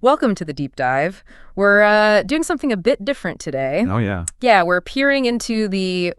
Welcome to the deep dive. We're doing something a bit different today. Oh, yeah. Yeah, we're peering into the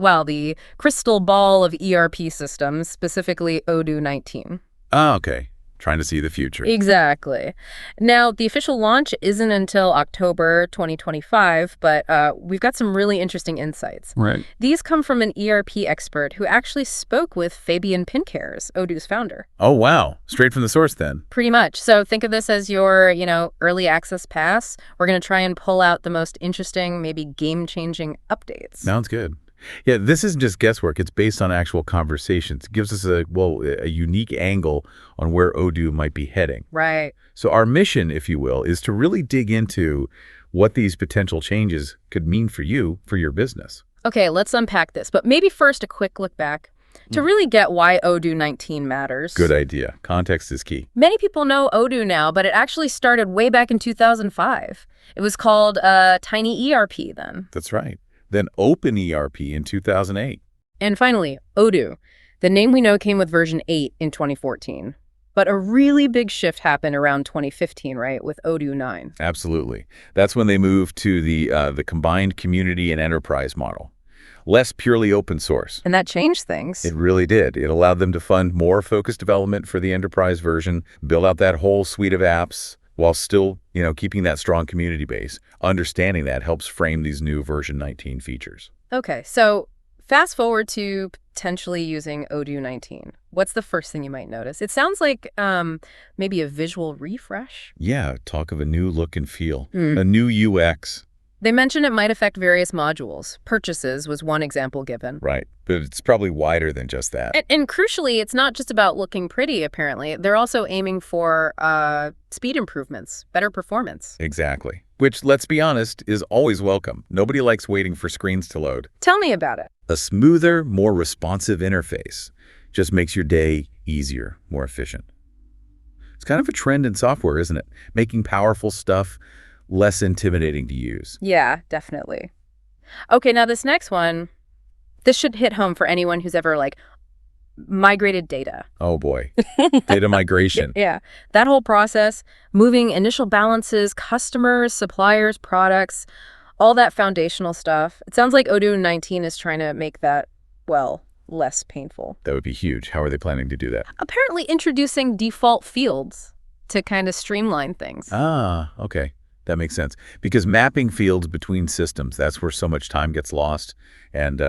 crystal ball of ERP systems, specifically Odoo 19. Oh, okay. Trying to see the future. Exactly. Now, the official launch isn't until October 2025, but we've got some really interesting insights. Right. These come from an ERP expert who actually spoke with Fabian Pincares, Odoo's founder. Oh, wow. Straight from the source then. Pretty much. So think of this as your, early access pass. We're going to try and pull out the most interesting, maybe game-changing updates. Sounds good. Yeah, this isn't just guesswork. It's based on actual conversations. It gives us a unique angle on where Odoo might be heading. Right. So our mission, if you will, is to really dig into what these potential changes could mean for you, for your business. Okay, let's unpack this. But maybe first a quick look back to really get why Odoo 19 matters. Good idea. Context is key. Many people know Odoo now, but it actually started way back in 2005. It was called Tiny ERP then. That's right. Then Open ERP in 2008. And finally, Odoo. The name we know came with version 8 in 2014. But a really big shift happened around 2015, right, with Odoo 9. Absolutely. That's when they moved to the combined community and enterprise model. Less purely open source. And that changed things. It really did. It allowed them to fund more focused development for the enterprise version, build out that whole suite of apps, while still, keeping that strong community base. Understanding that helps frame these new version 19 features. Okay, so fast forward to potentially using Odoo 19. What's the first thing you might notice? It sounds like maybe a visual refresh. Yeah, talk of a new look and feel, a new UX. They mentioned it might affect various modules. Purchases was one example given. Right, but it's probably wider than just that. And crucially, it's not just about looking pretty, apparently. They're also aiming for speed improvements, better performance. Exactly. Which, let's be honest, is always welcome. Nobody likes waiting for screens to load. Tell me about it. A smoother, more responsive interface just makes your day easier, more efficient. It's kind of a trend in software, isn't it? Making powerful stuff less intimidating to use. Yeah, definitely. Okay, now this next one, this should hit home for anyone who's ever, migrated data. Oh, boy. Data migration. Yeah, that whole process, moving initial balances, customers, suppliers, products, all that foundational stuff. It sounds like Odoo 19 is trying to make that, less painful. That would be huge. How are they planning to do that? Apparently introducing default fields to kind of streamline things. Ah, okay. That makes sense. Because mapping fields between systems, that's where so much time gets lost and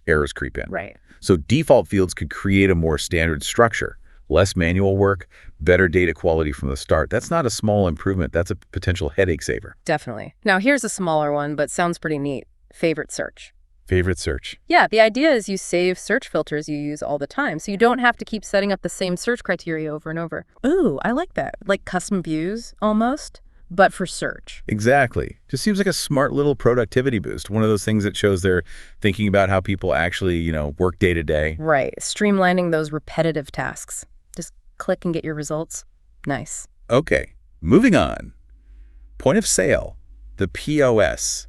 errors creep in. Right. So default fields could create a more standard structure, less manual work, better data quality from the start. That's not a small improvement. That's a potential headache saver. Definitely. Now, here's a smaller one, but sounds pretty neat. Favorite search. Favorite search. Yeah, the idea is you save search filters you use all the time, so you don't have to keep setting up the same search criteria over and over. Ooh, I like that. Like custom views, almost, but for search. Exactly. Just seems like a smart little productivity boost. One of those things that shows they're thinking about how people actually, work day to day. Right. Streamlining those repetitive tasks. Just click and get your results. Nice. Okay. Moving on. Point of sale. The POS.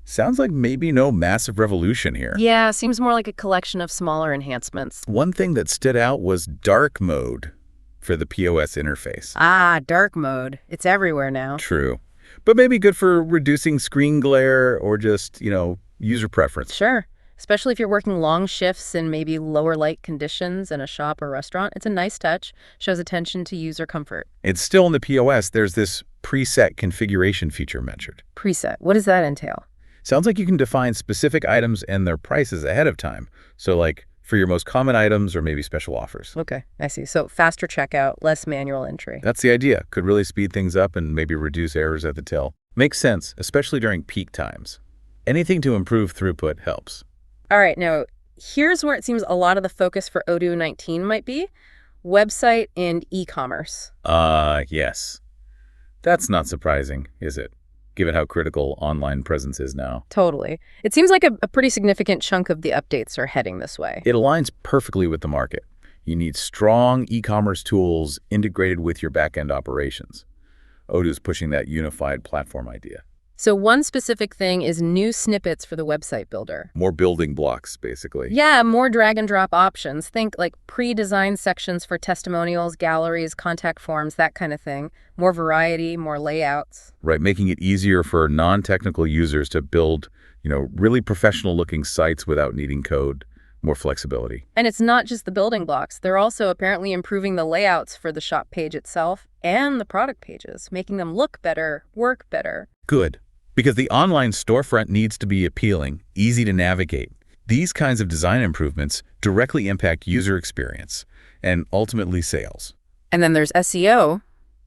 Sounds like maybe no massive revolution here. Yeah, seems more like a collection of smaller enhancements. One thing that stood out was dark mode for the POS interface. Ah, dark mode. It's everywhere now. True. But maybe good for reducing screen glare or just, user preference. Sure. Especially if you're working long shifts in maybe lower light conditions in a shop or restaurant. It's a nice touch. Shows attention to user comfort. It's still in the POS. There's this preset configuration feature mentioned. Preset. What does that entail? Sounds like you can define specific items and their prices ahead of time. So for your most common items or maybe special offers. Okay, I see. So faster checkout, less manual entry. That's the idea. Could really speed things up and maybe reduce errors at the till. Makes sense, especially during peak times. Anything to improve throughput helps. All right, now here's where it seems a lot of the focus for Odoo 19 might be. Website and e-commerce. Yes. That's not surprising, is it? Given how critical online presence is now. Totally. It seems like a pretty significant chunk of the updates are heading this way. It aligns perfectly with the market. You need strong e-commerce tools integrated with your back-end operations. Odoo's pushing that unified platform idea. So one specific thing is new snippets for the website builder. More building blocks, basically. Yeah, more drag and drop options. Think like pre-designed sections for testimonials, galleries, contact forms, that kind of thing. More variety, more layouts. Right, making it easier for non-technical users to build, really professional-looking sites without needing code. More flexibility. And it's not just the building blocks. They're also apparently improving the layouts for the shop page itself and the product pages, making them look better, work better. Good. Because the online storefront needs to be appealing, easy to navigate. These kinds of design improvements directly impact user experience and ultimately sales. And then there's SEO,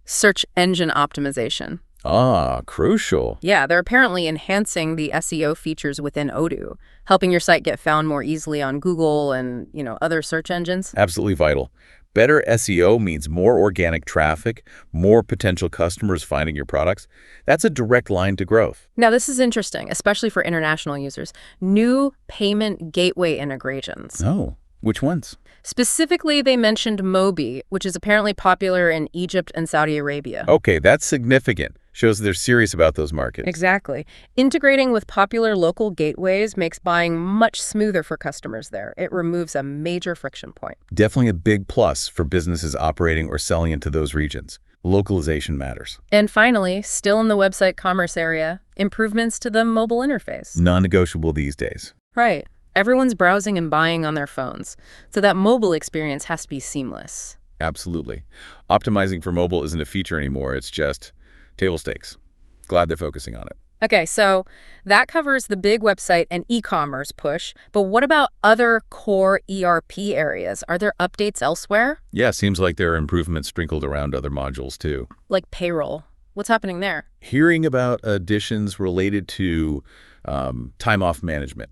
search engine optimization. Ah, crucial. Yeah, they're apparently enhancing the SEO features within Odoo, helping your site get found more easily on Google and, other search engines. Absolutely vital. Better SEO means more organic traffic, more potential customers finding your products. That's a direct line to growth. Now, this is interesting, especially for international users. New payment gateway integrations. Oh, which ones? Specifically, they mentioned Mobi, which is apparently popular in Egypt and Saudi Arabia. Okay, that's significant. Shows they're serious about those markets. Exactly. Integrating with popular local gateways makes buying much smoother for customers there. It removes a major friction point. Definitely a big plus for businesses operating or selling into those regions. Localization matters. And finally, still in the website commerce area, improvements to the mobile interface. Non-negotiable these days. Right. Everyone's browsing and buying on their phones, so that mobile experience has to be seamless. Absolutely. Optimizing for mobile isn't a feature anymore. It's just table stakes. Glad they're focusing on it. Okay, so that covers the big website and e-commerce push, but what about other core ERP areas? Are there updates elsewhere? Yeah, seems like there are improvements sprinkled around other modules too. Like payroll. What's happening there? Hearing about additions related to time off management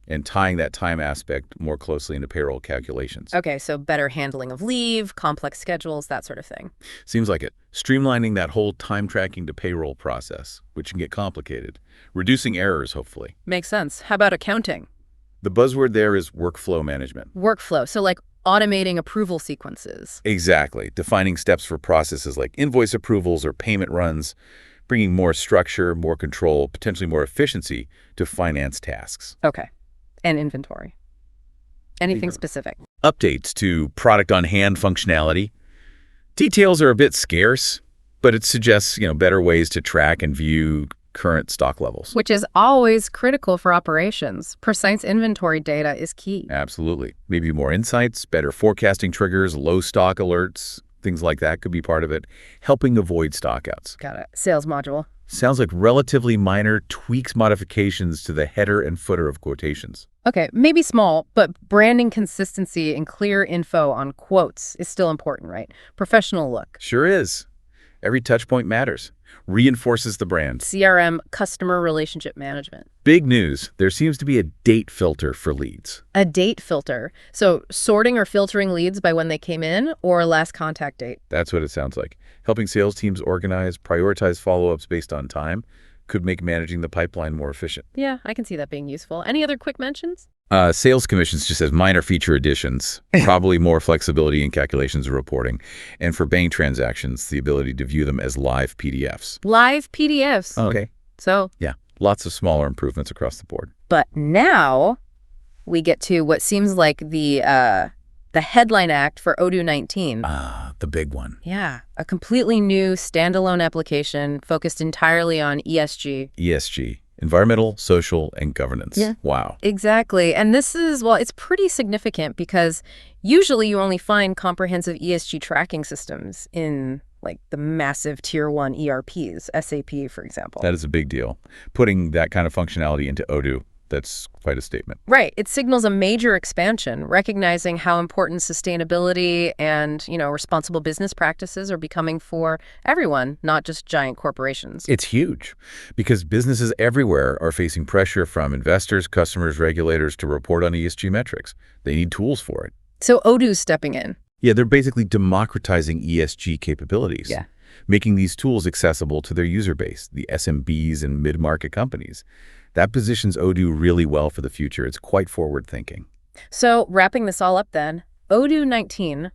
and tying that time aspect more closely into payroll calculations. Okay, so better handling of leave, complex schedules, that sort of thing. Seems like it. Streamlining that whole time tracking to payroll process, which can get complicated. Reducing errors, hopefully. Makes sense. How about accounting? The buzzword there is workflow management. Workflow, so like automating approval sequences. Exactly. Defining steps for processes like invoice approvals or payment runs, bringing more structure, more control, potentially more efficiency to finance tasks. Okay. And inventory. Anything specific? Updates to product on hand functionality. Details are a bit scarce, but it suggests, better ways to track and view current stock levels. Which is always critical for operations. Precise inventory data is key. Absolutely. Maybe more insights, better forecasting triggers, low stock alerts, things like that could be part of it, helping avoid stockouts. Got it. Sales module. Sounds like relatively minor tweaks, modifications to the header and footer of quotations. Okay, maybe small, but branding consistency and clear info on quotes is still important, right? Professional look. Sure is. Every touch point matters. Reinforces the brand. CRM, customer relationship management. Big news. There seems to be a date filter for leads. A date filter. So sorting or filtering leads by when they came in or last contact date. That's what it sounds like. Helping sales teams organize, prioritize follow-ups based on time could make managing the pipeline more efficient. Yeah, I can see that being useful. Any other quick mentions? Sales commissions just as minor feature additions, probably more flexibility in calculations and reporting. And for bank transactions, the ability to view them as live PDFs. Live PDFs. Okay. So, yeah, lots of smaller improvements across the board. But now we get to what seems like the headline act for Odoo 19. The big one. Yeah, a completely new standalone application focused entirely on ESG. ESG. Environmental, social, and governance. Yeah. Wow. Exactly. And this is, well, it's pretty significant because usually you only find comprehensive ESG tracking systems in like the massive tier 1 ERPs, SAP, for example. That is a big deal. Putting that kind of functionality into Odoo, that's quite a statement. Right. It signals a major expansion, recognizing how important sustainability and, responsible business practices are becoming for everyone, not just giant corporations. It's huge because businesses everywhere are facing pressure from investors, customers, regulators to report on ESG metrics. They need tools for it. So Odoo's stepping in. Yeah, they're basically democratizing ESG capabilities. Yeah. Making these tools accessible to their user base, the SMBs and mid-market companies. That positions Odoo really well for the future. It's quite forward-thinking. So wrapping this all up then, Odoo 19,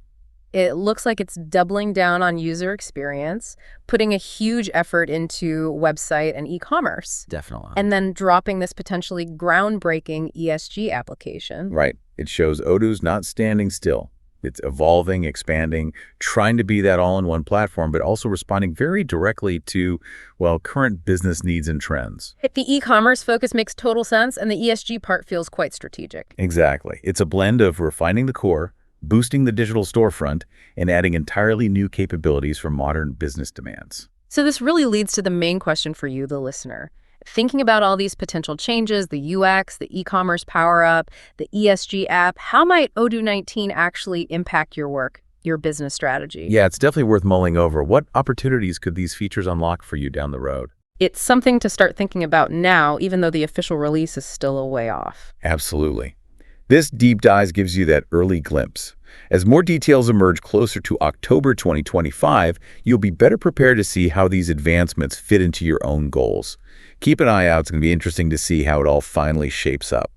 It looks like it's doubling down on user experience, putting a huge effort into website and e-commerce. Definitely. And then dropping this potentially groundbreaking ESG application. Right. It shows Odoo's not standing still. It's evolving, expanding, trying to be that all-in-one platform, but also responding very directly to, well, current business needs and trends. The e-commerce focus makes total sense, and the ESG part feels quite strategic. Exactly. It's a blend of refining the core, boosting the digital storefront, and adding entirely new capabilities for modern business demands. So this really leads to the main question for you, the listener. Thinking about all these potential changes, the UX, the e-commerce power-up, the ESG app, how might Odoo 19 actually impact your work, your business strategy? Yeah, it's definitely worth mulling over. What opportunities could these features unlock for you down the road? It's something to start thinking about now, even though the official release is still a way off. Absolutely. This deep dive gives you that early glimpse. As more details emerge closer to October 2025, you'll be better prepared to see how these advancements fit into your own goals. Keep an eye out. It's going to be interesting to see how it all finally shapes up.